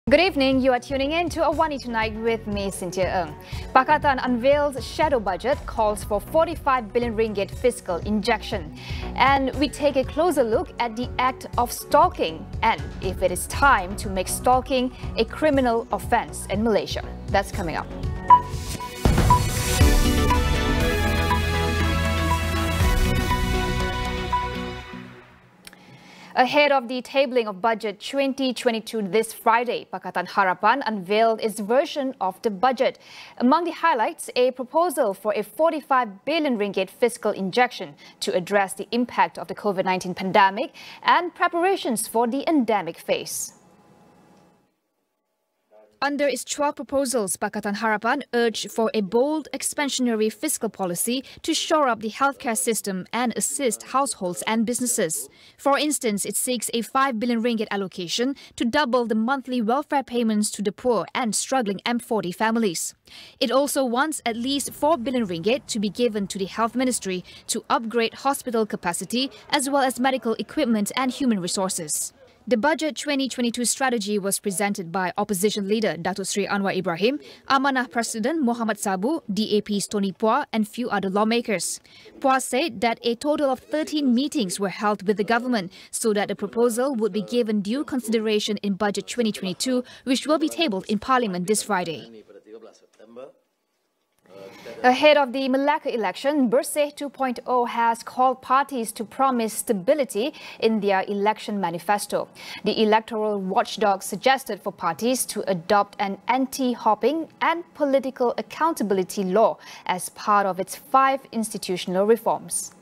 Good evening, you are tuning in to AWANI Tonight with me, Cynthia Ng. Pakatan unveils shadow budget, calls for 45 billion ringgit fiscal injection. And we take a closer look at the act of stalking and if it is time to make stalking a criminal offence in Malaysia. That's coming up. Ahead of the tabling of Budget 2022 this Friday, Pakatan Harapan unveiled its version of the budget. Among the highlights, a proposal for a 45 billion ringgit fiscal injection to address the impact of the COVID-19 pandemic and preparations for the endemic phase. Under its 12 proposals, Pakatan Harapan urged for a bold, expansionary fiscal policy to shore up the healthcare system and assist households and businesses. For instance, it seeks a 5 billion ringgit allocation to double the monthly welfare payments to the poor and struggling M40 families. It also wants at least 4 billion ringgit to be given to the Health Ministry to upgrade hospital capacity as well as medical equipment and human resources. The Budget 2022 strategy was presented by Opposition Leader Datuk Seri Anwar Ibrahim, Amanah President Muhammad Sabu, DAP's Tony Phua and few other lawmakers. Phua said that a total of 13 meetings were held with the government so that the proposal would be given due consideration in Budget 2022, which will be tabled in Parliament this Friday. Ahead of the Malacca election, Bersih 2.0 has called parties to promise stability in their election manifesto. The electoral watchdog suggested for parties to adopt an anti-hopping and political accountability law as part of its 5 institutional reforms.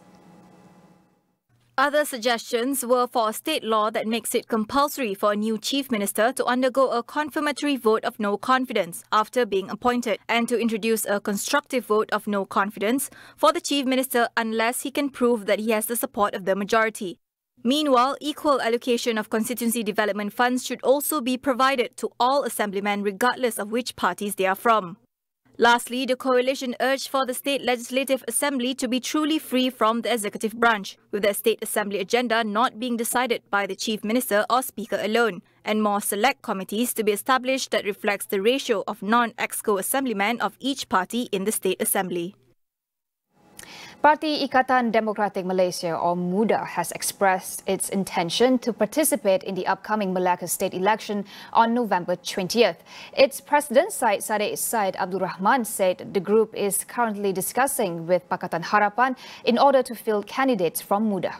Other suggestions were for a state law that makes it compulsory for a new chief minister to undergo a confirmatory vote of no confidence after being appointed and to introduce a constructive vote of no confidence for the chief minister unless he can prove that he has the support of the majority. Meanwhile, equal allocation of constituency development funds should also be provided to all assemblymen regardless of which parties they are from. Lastly, the coalition urged for the State Legislative Assembly to be truly free from the executive branch, with the State Assembly agenda not being decided by the Chief Minister or Speaker alone, and more select committees to be established that reflects the ratio of non-EXCO assemblymen of each party in the State Assembly. Parti Ikatan Demokratik Malaysia or MUDA has expressed its intention to participate in the upcoming Malacca state election on November 20th. Its president, Syed Abdul Rahman, said the group is currently discussing with Pakatan Harapan in order to field candidates from MUDA.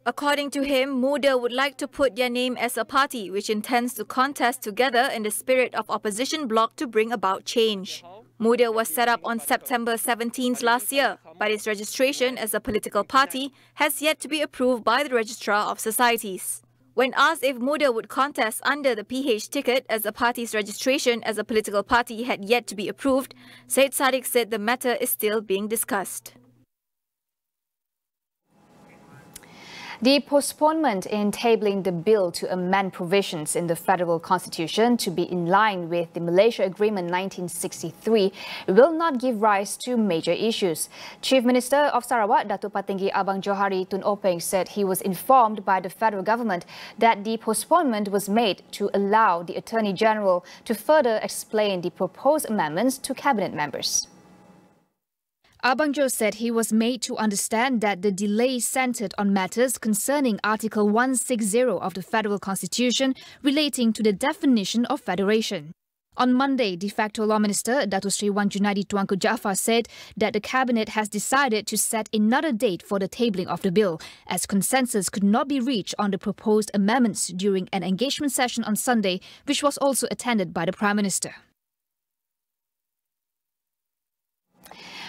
According to him, MUDA would like to put their name as a party which intends to contest together in the spirit of opposition bloc to bring about change. MUDA was set up on September 17th last year, but its registration as a political party has yet to be approved by the Registrar of Societies. When asked if MUDA would contest under the PH ticket as the party's registration as a political party had yet to be approved, Syed Saddiq said the matter is still being discussed. The postponement in tabling the bill to amend provisions in the federal constitution to be in line with the Malaysia Agreement 1963 will not give rise to major issues. Chief Minister of Sarawak, Datuk Patinggi Abang Johari Tun Openg, said he was informed by the federal government that the postponement was made to allow the Attorney General to further explain the proposed amendments to cabinet members. Abang Jo said he was made to understand that the delay centred on matters concerning Article 160 of the Federal Constitution relating to the definition of federation. On Monday, de facto Law Minister Datuk Seri Wan Junaidi Tuanku Jaafar said that the Cabinet has decided to set another date for the tabling of the bill, as consensus could not be reached on the proposed amendments during an engagement session on Sunday, which was also attended by the Prime Minister.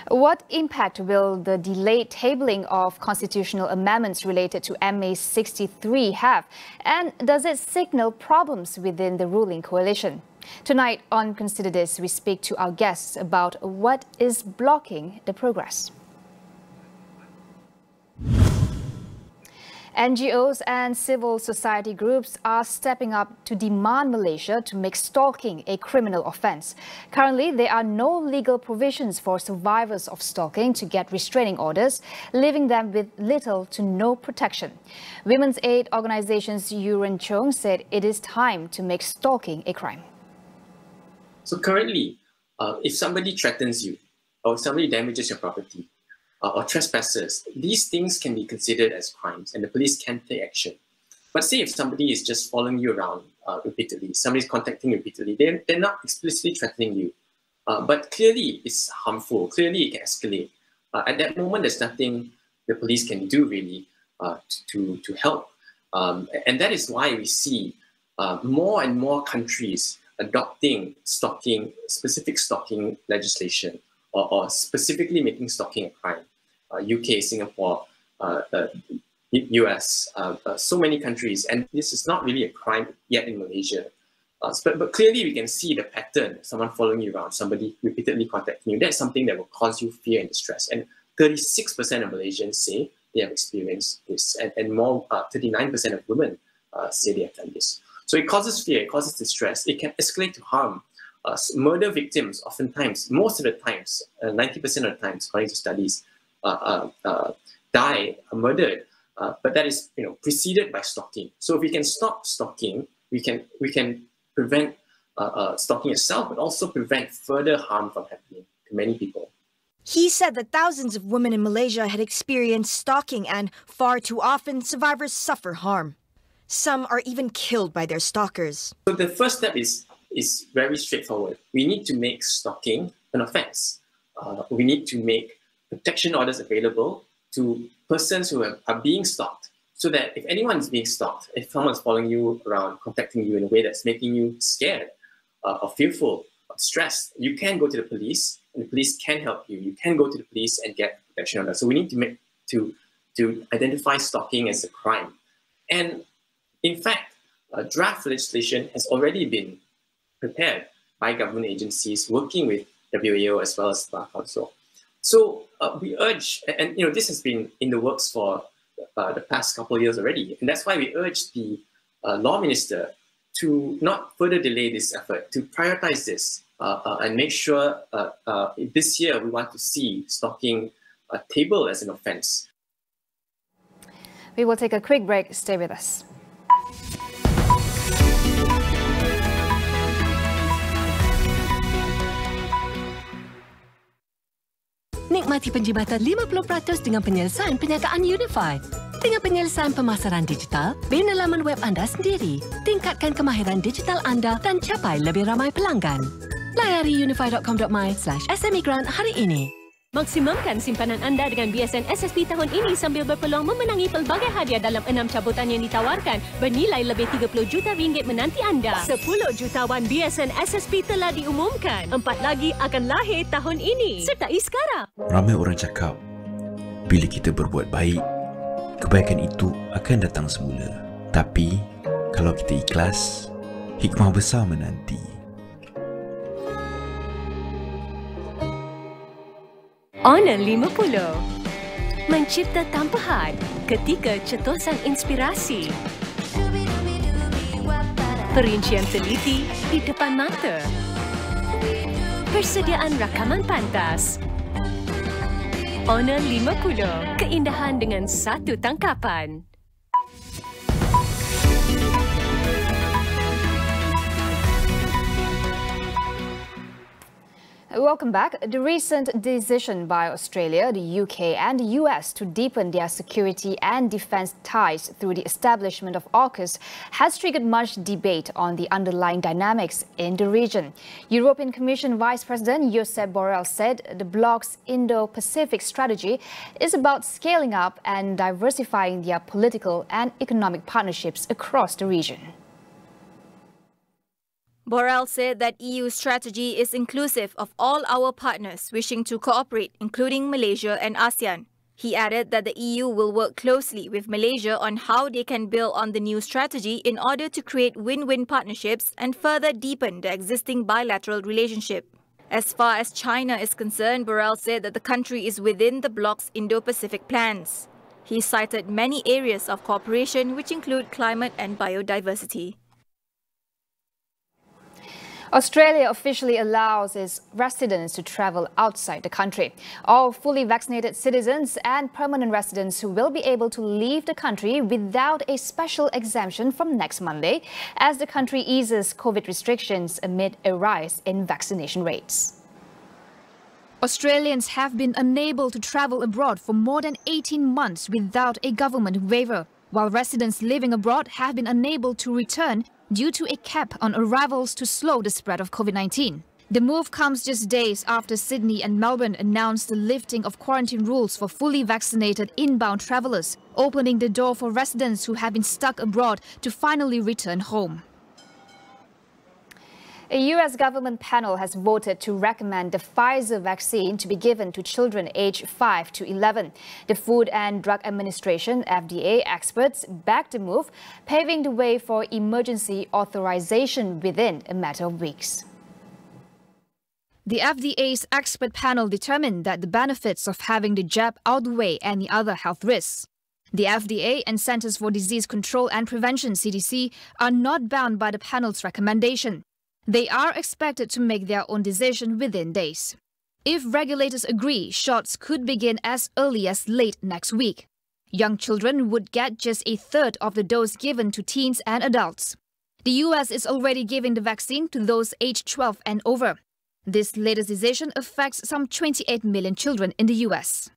What impact will the delayed tabling of constitutional amendments related to MA 63 have? And does it signal problems within the ruling coalition? Tonight on Consider This, we speak to our guests about what is blocking the progress. NGOs and civil society groups are stepping up to demand Malaysia to make stalking a criminal offence. Currently, there are no legal provisions for survivors of stalking to get restraining orders, leaving them with little to no protection. Women's aid organisation's Yuren Chong said it is time to make stalking a crime. So currently, if somebody threatens you or somebody damages your property, or trespasses, these things can be considered as crimes and the police can take action. But say if somebody is just following you around repeatedly, somebody's contacting you repeatedly, they're not explicitly threatening you, but clearly it's harmful, clearly it can escalate. At that moment, there's nothing the police can do really to help. And that is why we see more and more countries adopting stalking, specific stalking legislation, or specifically making stalking a crime. UK, Singapore, US, so many countries, and this is not really a crime yet in Malaysia. But clearly we can see the pattern, someone following you around, somebody repeatedly contacting you. That's something that will cause you fear and distress. And 36% of Malaysians say they have experienced this, and more, 39% of women say they have done this. So it causes fear, it causes distress, it can escalate to harm. Murder victims, oftentimes, most of the times, 90% of the times, according to studies, die murdered, but that is preceded by stalking. So if we can stop stalking, we can prevent stalking itself, but also prevent further harm from happening to many people. He said that thousands of women in Malaysia had experienced stalking, and far too often survivors suffer harm. Some are even killed by their stalkers. So the first step is very straightforward. We need to make stalking an offence. We need to make protection orders available to persons who are being stalked, so that if anyone is being stalked, if someone's following you around, contacting you in a way that's making you scared or fearful or stressed, you can go to the police, and the police can help you. You can go to the police and get protection orders. So we need to identify stalking as a crime. And in fact, draft legislation has already been prepared by government agencies working with WAO as well as the Bar Council. So we urge, and this has been in the works for the past couple of years already, and that's why we urge the Law Minister to not further delay this effort, to prioritize this and make sure this year we want to see stalking tabled as an offence. We will take a quick break. Stay with us. Nikmati penjimatan 50% dengan penyelesaian perniagaan Unified. Dengan penyelesaian pemasaran digital, bina laman web anda sendiri. Tingkatkan kemahiran digital anda dan capai lebih ramai pelanggan. Layari unify.com.my/SME Grant hari ini. Maksimumkan simpanan anda dengan BSN SSP tahun ini sambil berpeluang memenangi pelbagai hadiah dalam 6 cabutan yang ditawarkan bernilai lebih 30 juta ringgit menanti anda. 10 jutawan BSN SSP telah diumumkan. 4 lagi akan lahir tahun ini. Sertai sekarang. Ramai orang cakap, bila kita berbuat baik, kebaikan itu akan datang semula. Tapi, kalau kita ikhlas, hikmah besar menanti. Honor 50. Mencipta tanpa had ketika cetusan inspirasi. Perincian teliti di depan mata. Persediaan rakaman pantas. Honor 50. Keindahan dengan satu tangkapan. Welcome back. The recent decision by Australia, the UK and the US to deepen their security and defence ties through the establishment of AUKUS has triggered much debate on the underlying dynamics in the region. European Commission Vice President Josep Borrell said the bloc's Indo-Pacific strategy is about scaling up and diversifying their political and economic partnerships across the region. Borrell said that EU strategy is inclusive of all our partners wishing to cooperate, including Malaysia and ASEAN. He added that the EU will work closely with Malaysia on how they can build on the new strategy in order to create win-win partnerships and further deepen the existing bilateral relationship. As far as China is concerned, Borrell said that the country is within the bloc's Indo-Pacific plans. He cited many areas of cooperation which include climate and biodiversity. Australia officially allows its residents to travel outside the country. All fully vaccinated citizens and permanent residents will be able to leave the country without a special exemption from next Monday, as the country eases COVID restrictions amid a rise in vaccination rates. Australians have been unable to travel abroad for more than 18 months without a government waiver, while residents living abroad have been unable to return due to a cap on arrivals to slow the spread of COVID-19. The move comes just days after Sydney and Melbourne announced the lifting of quarantine rules for fully vaccinated inbound travellers, opening the door for residents who have been stuck abroad to finally return home. A US government panel has voted to recommend the Pfizer vaccine to be given to children aged 5 to 11. The Food and Drug Administration (FDA) experts backed the move, paving the way for emergency authorization within a matter of weeks. The FDA's expert panel determined that the benefits of having the jab outweigh any other health risks. The FDA and Centers for Disease Control and Prevention (CDC) are not bound by the panel's recommendation. They are expected to make their own decision within days. If regulators agree, shots could begin as early as late next week. Young children would get just a third of the dose given to teens and adults. The US is already giving the vaccine to those aged 12 and over. This latest decision affects some 28 million children in the US.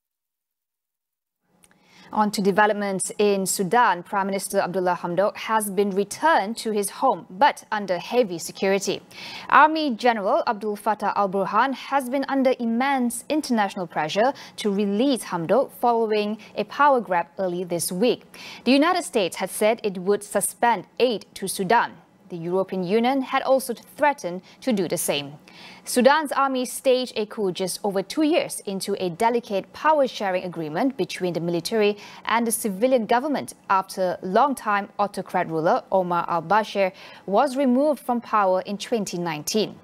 On to developments in Sudan. Prime Minister Abdullah Hamdok has been returned to his home, but under heavy security. Army General Abdul Fattah al-Burhan has been under immense international pressure to release Hamdok following a power grab early this week. The United States had said it would suspend aid to Sudan. The European Union had also threatened to do the same. Sudan's army staged a coup just over 2 years into a delicate power-sharing agreement between the military and the civilian government after longtime autocrat ruler Omar al-Bashir was removed from power in 2019.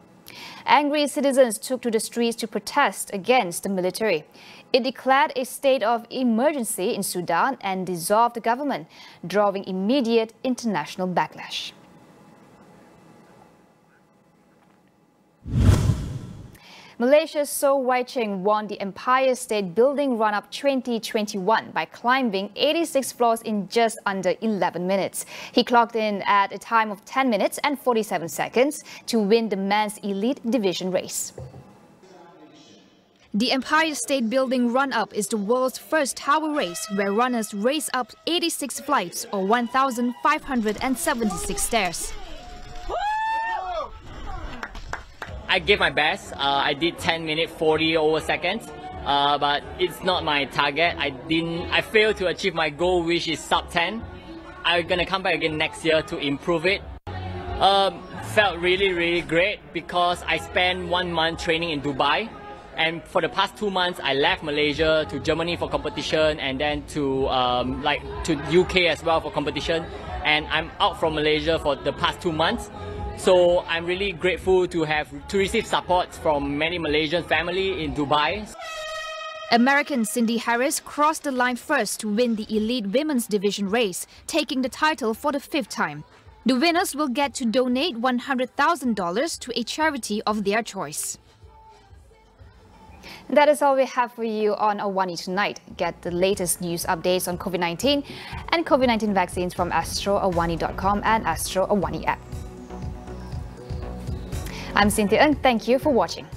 Angry citizens took to the streets to protest against the military. It declared a state of emergency in Sudan and dissolved the government, drawing immediate international backlash. Malaysia's So Wai Cheng won the Empire State Building Run-Up 2021 by climbing 86 floors in just under 11 minutes. He clocked in at a time of 10 minutes and 47 seconds to win the men's elite division race. The Empire State Building Run-Up is the world's first tower race where runners race up 86 flights or 1,576 stairs. I gave my best. I did 10 minutes 40 over seconds, but it's not my target. I failed to achieve my goal, which is sub 10. I'm gonna come back again next year to improve it. Felt really great because I spent 1 month training in Dubai, and for the past 2 months I left Malaysia to Germany for competition, and then to UK as well for competition. And I'm out from Malaysia for the past 2 months. So I'm really grateful to receive support from many Malaysian family in Dubai. American Cindy Harris crossed the line first to win the elite women's division race, taking the title for the 5th time. The winners will get to donate $100,000 to a charity of their choice. That is all we have for you on AWANI tonight. Get the latest news updates on COVID-19 and COVID-19 vaccines from astroawani.com and Astro AWANI app. I'm Cynthia Ng. Thank you for watching.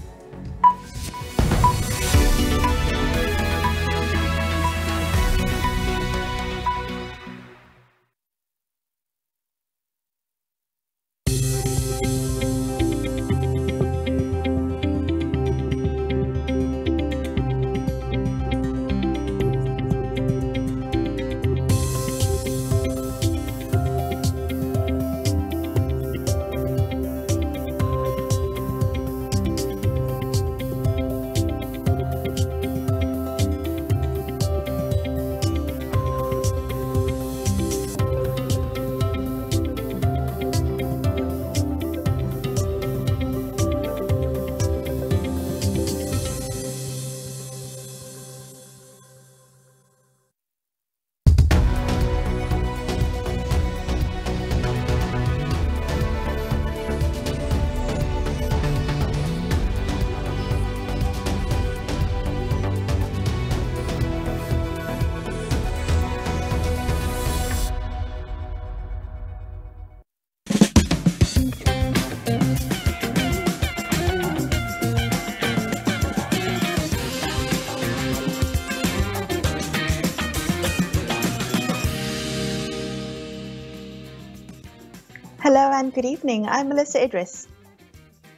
and good evening. I'm Melissa Idris.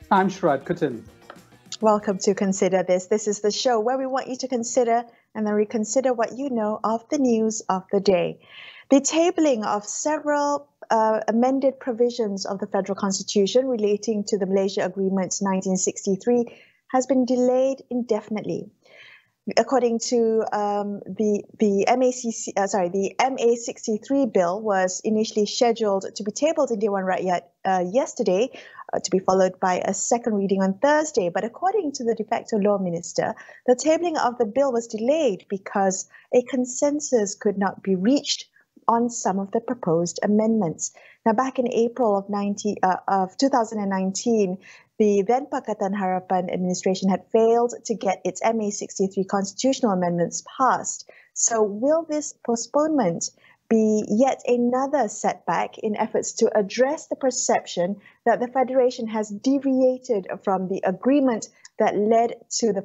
I'm Sharad Kuttin. Welcome to Consider This. This is the show where we want you to consider and then reconsider what you know of the news of the day. The tabling of several amended provisions of the Federal Constitution relating to the Malaysia Agreement 1963 has been delayed indefinitely. According to the MA63 bill was initially scheduled to be tabled in Dewan Rakyat yesterday, to be followed by a second reading on Thursday. But according to the de facto law minister, the tabling of the bill was delayed because a consensus could not be reached on some of the proposed amendments. Now, back in April of 2019, the then Pakatan Harapan administration had failed to get its MA63 constitutional amendments passed. So will this postponement be yet another setback in efforts to address the perception that the Federation has deviated from the agreement that led to the